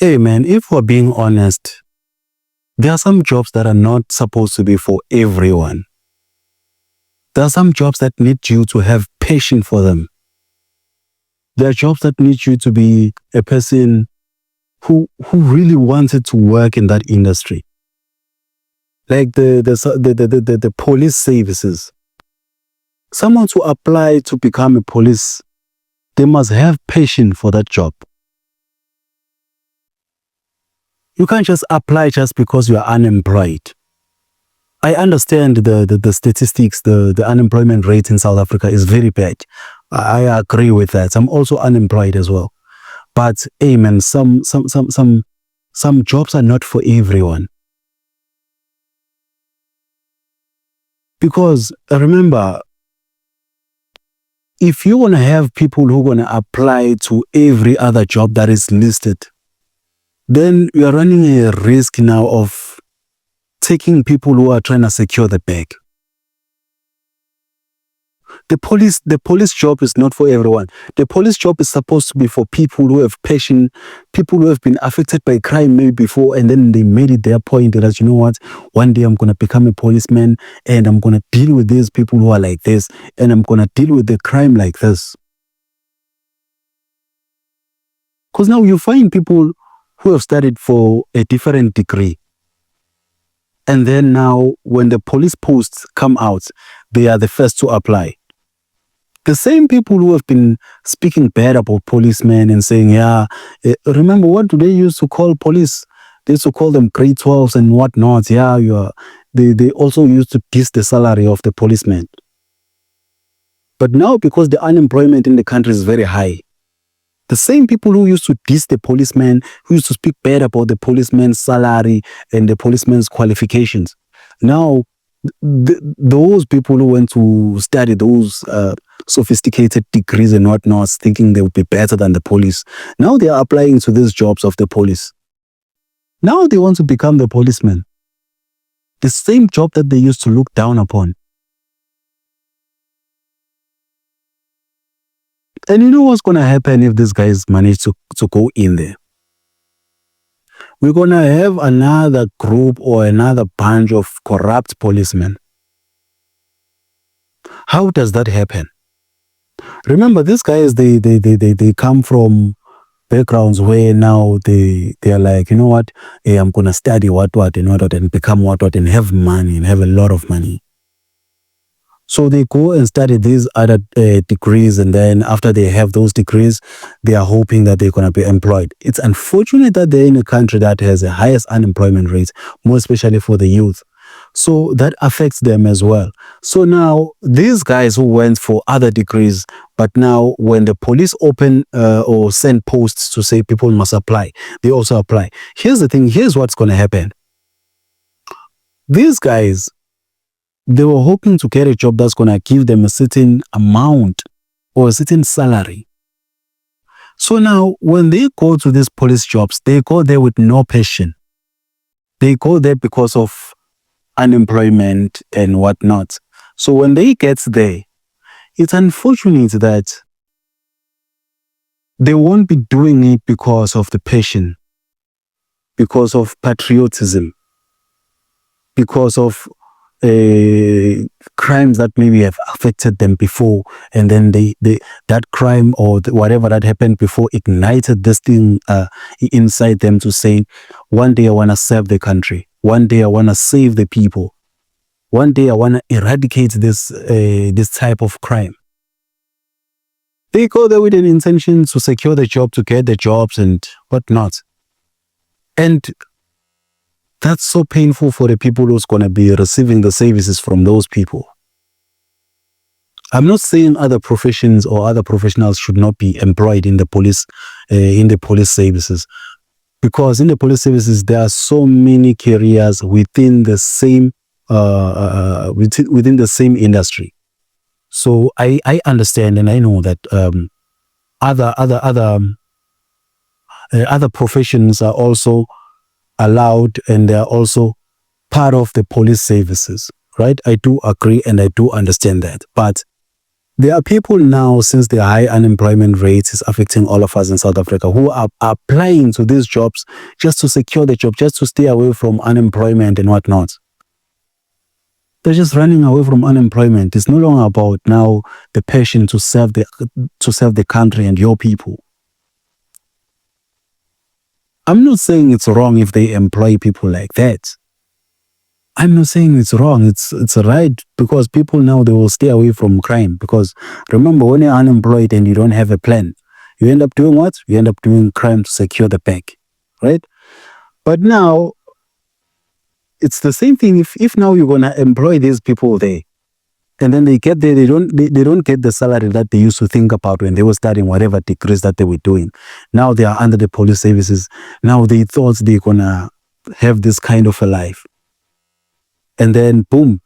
Hey man, if we're being honest, there are some jobs that are not supposed to be for everyone. There are some jobs that need you to have passion for them. There are jobs that need you to be a person who really wanted to work in that industry. Like the police services. Someone to apply to become a police, they must have passion for that job. You can't just apply just because you are unemployed. I understand the statistics, the unemployment rate in South Africa is very bad. I agree with that. I'm also unemployed as well. But hey man, some jobs are not for everyone. Because remember, if you want to have people who want to apply to every other job that is listed, then you are running a risk now of taking people who are trying to secure the bag. The police job is not for everyone. The police job is supposed to be for people who have passion, people who have been affected by crime maybe before, and then they made it their point that, you know what, one day I'm going to become a policeman and I'm going to deal with these people who are like this, and I'm going to deal with the crime like this. Because now you find people who have studied for a different degree. And then now when the police posts come out, they are the first to apply. The same people who have been speaking bad about policemen and saying, remember what do they used to call police? They used to call them grade 12s and whatnot. They also used to diss the salary of the policemen. But now because the unemployment in the country is very high, the same people who used to diss the policemen, who used to speak bad about the policeman's salary and the policeman's qualifications, now those people who went to study those sophisticated degrees and whatnot, thinking they would be better than the police, now they are applying to these jobs of the police. Now they want to become the policeman. The same job that they used to look down upon. And you know what's going to happen if these guys manage to go in there? We're going to have another group or another bunch of corrupt policemen. How does that happen? Remember, these guys, they come from backgrounds where now they are like, you know what, hey, I'm going to study what and become what and have money and have a lot of money. So they go and study these other degrees, and then after they have those degrees, they are hoping that they're going to be employed. It's unfortunate that they're in a country that has the highest unemployment rate, more especially for the youth. So that affects them as well. So now these guys who went for other degrees, but now when the police open or send posts to say people must apply, they also apply. Here's the thing. Here's what's going to happen. These guys, they were hoping to get a job that's going to give them a certain amount or a certain salary. So now when they go to these police jobs, they go there with no passion. They go there because of unemployment and whatnot. So when they get there, it's unfortunate that they won't be doing it because of the passion, because of patriotism, because of crimes that maybe have affected them before, and then that crime or whatever that happened before ignited this thing inside them to say, one day I want to serve the country, one day I want to save the people, one day I want to eradicate this type of crime. They go there with an intention to secure the job, to get the jobs and whatnot. And that's so painful for the people who's going to be receiving the services from those people. I'm not saying other professions or other professionals should not be employed in the police services, because in the police services there are so many careers within the same within the same industry. So I understand and I know that other professions are also allowed and they are also part of the police services, right? I do agree and I do understand that. But There are people now, since the high unemployment rate is affecting all of us in South Africa, who are applying to these jobs just to secure the job, just to stay away from unemployment and whatnot. They're just running away from unemployment. It's no longer about now the passion to serve the country and your people. I'm not saying it's wrong if they employ people like that. I'm not saying it's wrong. It's right, because people now, they will stay away from crime. Because remember, when you're unemployed and you don't have a plan, you end up doing what? You end up doing crime to secure the bag, right? But now it's the same thing. If now you're gonna employ these people there, and then they get there, they don't get the salary that they used to think about when they were studying whatever degrees that they were doing. Now they are under the police services. Now they thought they're gonna have this kind of a life. And then boom,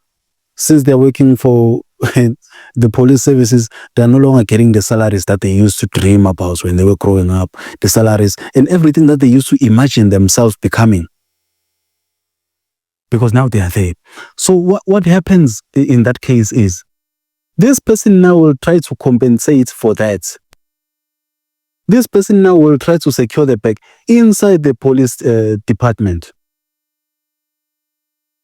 since they're working for the police services, they're no longer getting the salaries that they used to dream about when they were growing up, the salaries and everything that they used to imagine themselves becoming. Because now they are there. So what happens in that case is, this person now will try to compensate for that. This person now will try to secure the bag inside the police department.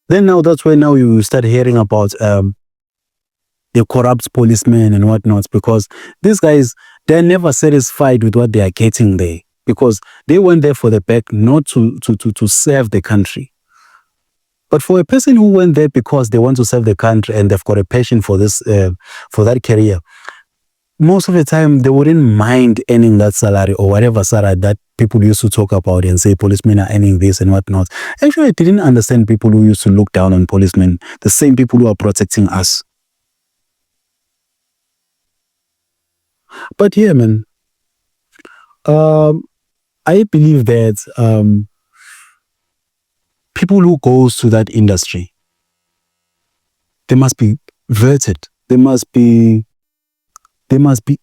Then now that's why now you start hearing about the corrupt policemen and whatnot, because these guys, they're never satisfied with what they are getting there, because they went there for the bag, not to serve the country. But for a person who went there because they want to serve the country and they've got a passion for this, for that career, most of the time they wouldn't mind earning that salary or whatever salary that people used to talk about and say policemen are earning this and whatnot. Actually, I didn't understand people who used to look down on policemen, the same people who are protecting us. But yeah, man, I believe that people who goes to that industry, they must be vetted. There must be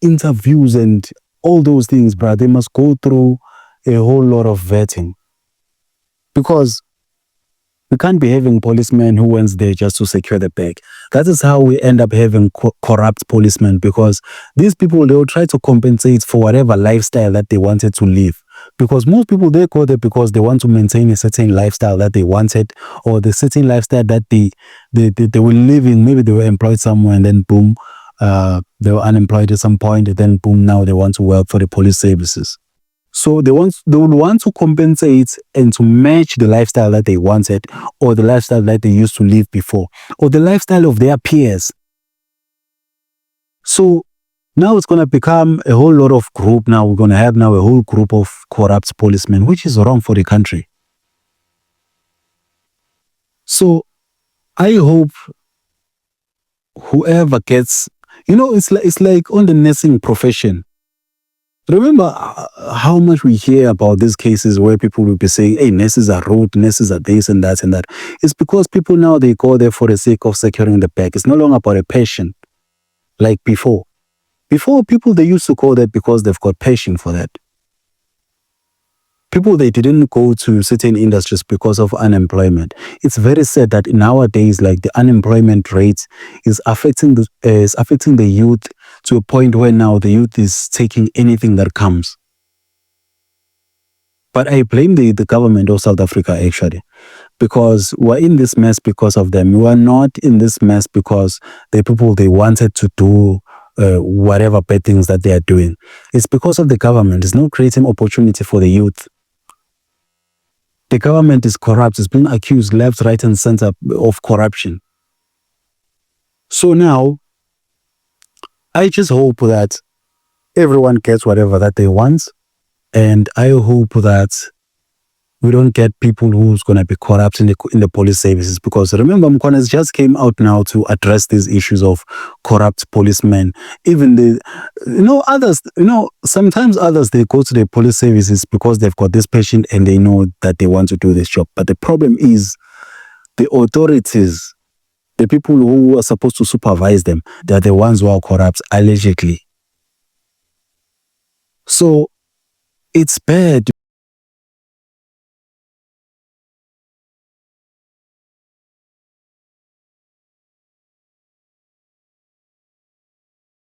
interviews and all those things, bro. They must go through a whole lot of vetting, because we can't be having policemen who went there just to secure the bag. That is how we end up having corrupt policemen, because these people, they will try to compensate for whatever lifestyle that they wanted to live. Because most people, they go there because they want to maintain a certain lifestyle that they wanted, or the certain lifestyle that they were living. Maybe they were employed somewhere and then boom, they were unemployed at some point, and then boom, now they want to work for the police services. So they would want to compensate and to match the lifestyle that they wanted, or the lifestyle that they used to live before, or the lifestyle of their peers. So now it's going to become a whole lot of group. Now we're going to have now a whole group of corrupt policemen, which is wrong for the country. So I hope whoever gets, it's like on the nursing profession. Remember how much we hear about these cases where people will be saying, hey, nurses are rude, nurses are this and that and that. It's because people now, they go there for the sake of securing the bag. It's no longer about a passion like before. Before, people, they used to go there because they've got passion for that. People, they didn't go to certain industries because of unemployment. It's very sad that nowadays, like, the unemployment rate is affecting the youth to a point where now the youth is taking anything that comes. But I blame the government of South Africa, actually, because we're in this mess because of them. We are not in this mess because the people, they wanted to do whatever bad things that they are doing. It's because of the government. It's not creating opportunity for the youth. The government is corrupt. It's been accused left, right, and center of corruption. So now, I just hope that everyone gets whatever that they want. And I hope that we don't get people who's going to be corrupt in the police services. Because remember, Mkwanez just came out now to address these issues of corrupt policemen. Even others, sometimes others, they go to the police services because they've got this passion and they know that they want to do this job. But the problem is the authorities, the people who are supposed to supervise them, they're the ones who are corrupt, allegedly. So it's bad.